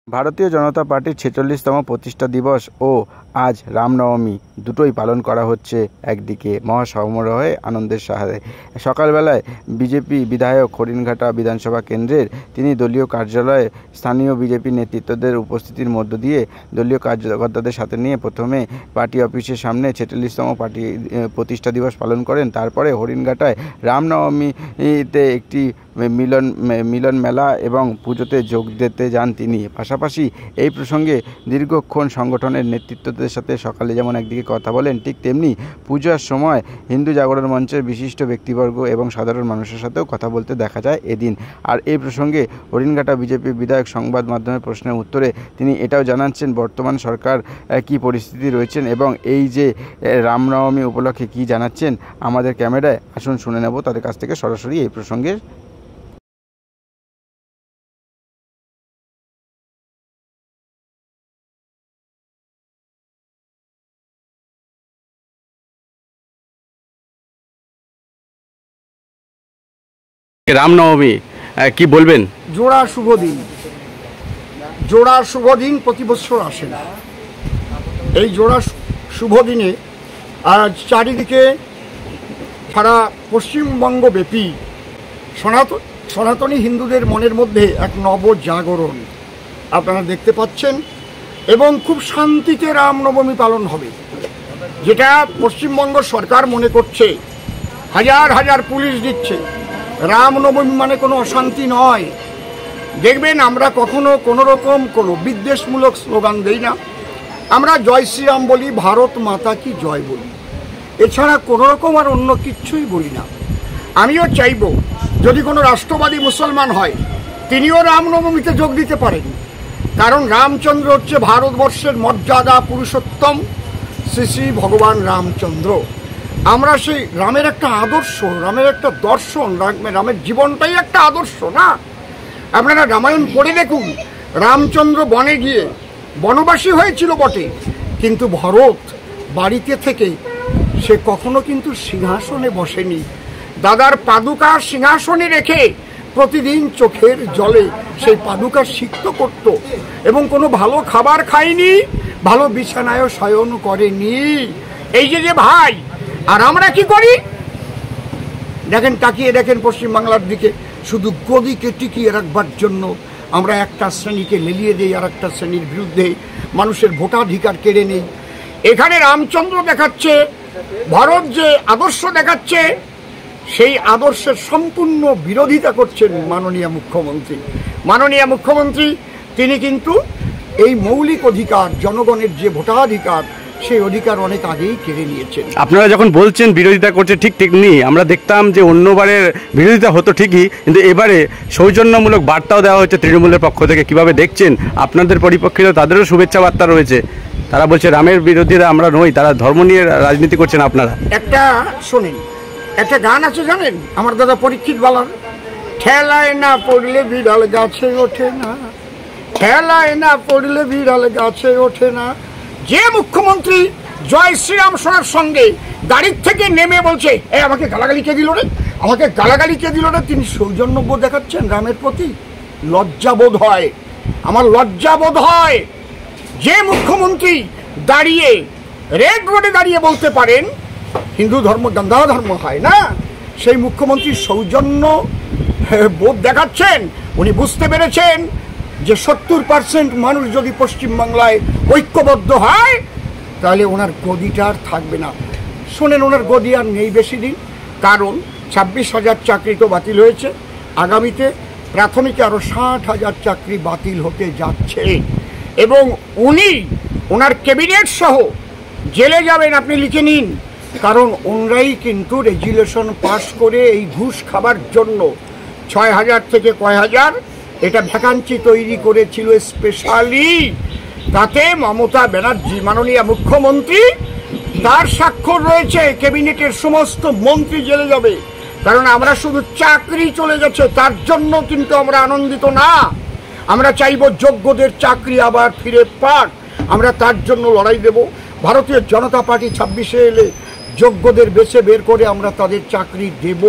ভারতীয় জনতা পার্টির ৪৬তম প্রতিষ্ঠা দিবস ও আজ রামনবমী দুটোই পালন করা হচ্ছে একদিকে মহাসমারোহে আনন্দের সাথে। সকালবেলায় বিজেপি বিধায়ক হরিণঘাটা বিধানসভা কেন্দ্রের তিনি দলীয় কার্যালয়ে স্থানীয় বিজেপি নেতৃত্বদের উপস্থিতির মধ্য দিয়ে দলীয় কার্যকর্তাদের সাথে নিয়ে প্রথমে পার্টি অফিসের সামনে ৪৬তম পার্টি প্রতিষ্ঠা দিবস পালন করেন। তারপরে হরিণঘাটায় রামনবমীতে একটি মিলন মেলা এবং পুজোতে যোগ দিতে যান তিনি। পাশাপাশি এই প্রসঙ্গে দীর্ঘক্ষণ সংগঠনের নেতৃত্বদের সাথে সকালে যেমন একদিকে কথা বলেন, ঠিক তেমনি পূজার সময় হিন্দু জাগরণ মঞ্চের বিশিষ্ট ব্যক্তিবর্গ এবং সাধারণ মানুষের সাথেও কথা বলতে দেখা যায় এদিন। আর এই প্রসঙ্গে হরিণঘাটা বিজেপি বিধায়ক সংবাদ মাধ্যমের প্রশ্নের উত্তরে তিনি এটাও জানাচ্ছেন বর্তমান সরকার কি পরিস্থিতি রয়েছেন এবং এই যে রামনবমী উপলক্ষে কি জানাচ্ছেন আমাদের ক্যামেরায়। আসুন শুনে নেব তাদের কাছ থেকে সরাসরি এই প্রসঙ্গে। রামনবমী কি বলবেন? জোড়া শুভ দিন, প্রতি বছর আসে না। এই জোড়া শুভ দিনে আজ চারিদিকে সারা পশ্চিমবঙ্গ ব্যাপী সনাতনী হিন্দুদের মনের মধ্যে এক নবজাগরণ আপনারা দেখতে পাচ্ছেন এবং খুব শান্তিতে রামনবমী পালন হবে, যেটা পশ্চিমবঙ্গ সরকার মনে করছে। হাজার হাজার পুলিশ দিচ্ছে। রামনবমী মানে কোনো অশান্তি নয়। দেখবেন আমরা কখনো কোনো রকম কোনো বিদ্বেষমূলক স্লোগান দেই না। আমরা জয় শ্রীরাম বলি, ভারত মাতা কি জয় বলি, এছাড়া কোনো রকম আর অন্য কিচ্ছুই বলি না। আমিও চাইব যদি কোনো রাষ্ট্রবাদী মুসলমান হয় তিনিও রামনবমীতে যোগ দিতে পারেন, কারণ রামচন্দ্র হচ্ছে ভারতবর্ষের মর্যাদা পুরুষোত্তম শ্রী শ্রী ভগবান রামচন্দ্র। আমরা সেই রামের একটা আদর্শ, রামের একটা দর্শন, রামের জীবনটাই একটা আদর্শ না? আপনারা রামায়ণ পড়ে দেখুন, রামচন্দ্র বনে গিয়ে বনবাসী হয়েছিল বটে, কিন্তু ভরত বাড়িতে থেকে সে কখনো কিন্তু সিংহাসনে বসেনি। দাদার পাদুকা সিংহাসনে রেখে প্রতিদিন চোখের জলে সেই পাদুকা সিক্ত করত এবং কোনো ভালো খাবার খায়নি, ভালো বিছানায় শয়ন করেনি। এই যে ভাই, আর আমরা কি করি দেখেন, তাকিয়ে দেখেন পশ্চিমবাংলার দিকে, শুধু গদিকে টিকিয়ে রাখবার জন্য আমরা একটা শ্রেণীকে লেলিয়ে দেই আর একটা শ্রেণীর বিরুদ্ধে মানুষের ভোটাধিকার কেড়ে নেই। এখানে রামচন্দ্র দেখাচ্ছে, ভারত যে আদর্শ দেখাচ্ছে সেই আদর্শের সম্পূর্ণ বিরোধিতা করছেন মাননীয় মুখ্যমন্ত্রী। তিনি কিন্তু এই মৌলিক অধিকার, জনগণের যে ভোটাধিকার, সেই অধিকার অনেক আগেই কেড়ে নিয়েছেন। আপনারা যখন বলছেন বিরোধিতা করছে, ঠিক তেমনি আমরা দেখতাম যে অন্যবারের বিরোধিতা হতো ঠিকই, কিন্তু এবারে সৌজন্যমূলক বার্তাও দেওয়া হচ্ছে তৃণমূলের পক্ষ থেকে। কিভাবে দেখছেন? আপনাদের পরিপ্রেক্ষিতে তাদেরও শুভেচ্ছা বার্তা রয়েছে। তারা বলছে রামের বিরোধীরা আমরা নই, তারা ধর্ম নিয়ে রাজনীতি করছেন। আপনারা একটা শোনেন, একটা গান আছে জানেন আমার দাদা পরীক্ষিত বালার, ঠেলায় না পড়লে বিড়াল গাছে ওঠে না, ঠেলায় না পড়লে বিড়াল গাছে ওঠে না। যে মুখ্যমন্ত্রী জয় শ্রীরাম শোনার সঙ্গে গাড়ির থেকে নেমে বলছে আমাকে গালাগালি কে দিল রে, আমাকে গালাগালি কে দিল রে, তিনি সৌজন্যবোধ দেখাচ্ছেন রামের প্রতি। লজ্জাবোধ হয়, আমার লজ্জাবোধ হয়। যে মুখ্যমন্ত্রী দাঁড়িয়ে রেড রোডে দাঁড়িয়ে বলতে পারেন হিন্দু ধর্ম গন্ধা ধর্ম হয় না, সেই মুখ্যমন্ত্রী সৌজন্য বোধ দেখাচ্ছেন। উনি বুঝতে পেরেছেন যে 70% মানুষ যদি পশ্চিমবাংলায় ঐক্যবদ্ধ হয় তাহলে ওনার গদিটা আর থাকবে না। শোনেন, ওনার গদি আর নেই বেশি দিন, কারণ 26,000 চাকরি তো বাতিল হয়েছে, আগামীতে প্রাথমিকে আরও 60,000 চাকরি বাতিল হতে যাচ্ছে এবং উনি ওনার ক্যাবিনেট সহ জেলে যাবেন। আপনি লিখে নিন, কারণ ওনারাই কিন্তু রেজুলেশন পাশ করে এই ঘুষ খাবার জন্য 6,000 থেকে কয় হাজার এটা ভ্যাকান্সি তৈরি করেছিল স্পেশালি। তাতে মমতা ব্যানার্জি মাননীয় মুখ্যমন্ত্রী, তার স্বাক্ষর রয়েছে। ক্যাবিনেটের সমস্ত মন্ত্রী জেলে যাবে, কারণ আমরা শুধু চাকরি চলে গেছে তার জন্য কিন্তু আমরা আনন্দিত না। আমরা চাইব যোগ্যদের চাকরি আবার ফিরে পাক, আমরা তার জন্য লড়াই দেব। ভারতীয় জনতা পার্টি 26-এ এলে যোগ্যদের বেছে বের করে আমরা তাদের চাকরি দেব।